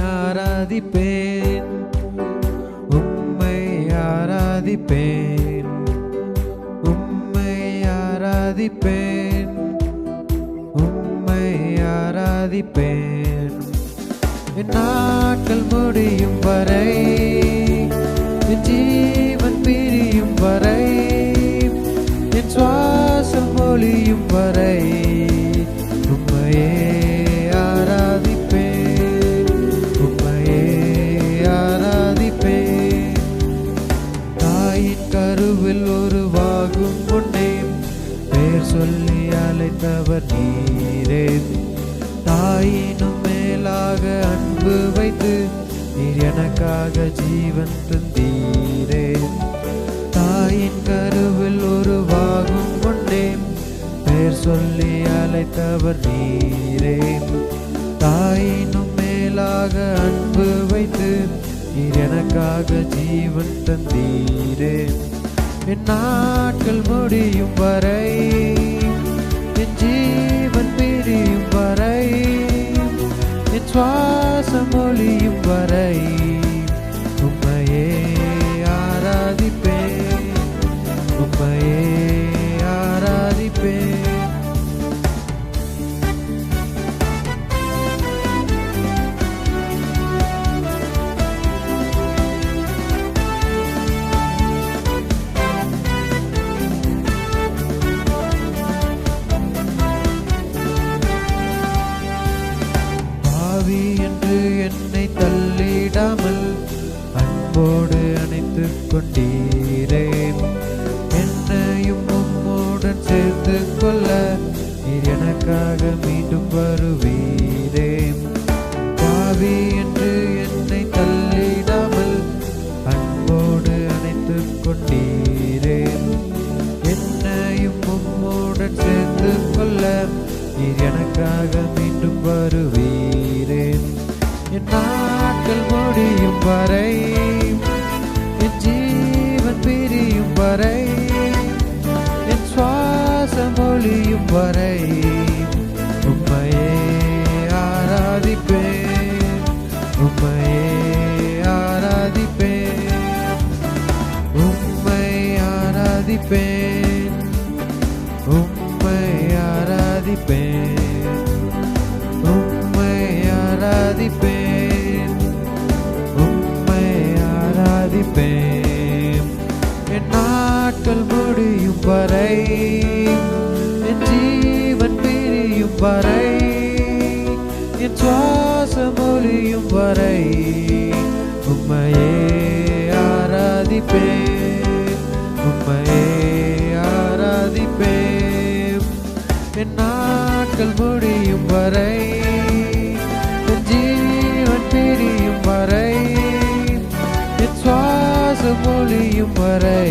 ஆராதிப்பேன், உம்மை ஆராதிப்பேன், உம்மை ஆராதிப்பேன், உம்மை ஆராதிப்பேன். என் நாட்கள் முடியும் வரை, என் ஜீவன் பிரியும் வரை, என் சுவாசம் ஒளியும் வரை உம்மையே ஆராதிப்பேன், உம்மையே ஆராதிப்பேன். தாயின் கருவில் உருவாகும் முன்னே பேர் சொல்லி அழைத்தவர் நீரே. தாயினும் மேலாக அன்பு வைத்து நீர் எனக்காக ஜீவன் தந்தீரே. தாயின் கருவில் உருவாகும் முன்னே பேர் சொல்லி அழைத்தவர் நீரே. தாயினும் மேலாக அன்பு வைத்து நீர் எனக்காக ஜீவன் தந்தீரே. என் நாட்கள் முடியும் வரை, என் ஜீவன் பிரியும் வரை, என் சுவாசம் ஒளியும் வரை உம்மையே ஆராதிப்பேன், உம்மையே ஆராதிப்பேன். பாவி என்று என்னை தள்ளிடாமல் அன்போடு அணைத்துக் கொண்டீரே. என்னையும் உம்முடன் சேர்த்து கொள்ள நீர் எனக்காக மீண்டும் வருவீரே. பாவி என்று என்னை தள்ளிடாமல் அன்போடு அணைத்துக் கொண்டீரே. என்னையும் உம்முடன் சேர்த்து கொள்ள நீர் எனக்காக மீண்டும் வருவீரே. என் நாட்கள் முடியும் வரை, என் ஜீவன் பிரியும் வரை, என் சுவாசம் ஒளியும் வரை உம்மையே ஆராதிப்பேன், உம்மையே ஆராதிப்பேன், உம்மை ஆராதிப்பேன், உம்மை ஆராதிப்பேன், உம்மை ஆராதிப்பேன், உம்மை ஆராதிப்பேன். என் நாட்கள் முடியும் வரை, என் ஜீவன் பிரியும் வரை, என் சுவாசம் ஒளியும் வரை உம்மையே ஆராதிப்பேன், உம்மையே ஆராதிப்பேன். என் நாட்கள் முடியும் வரை, என் ஜீவன் பிரியும் வரை, என் சுவாசம் ஒளியும் வரை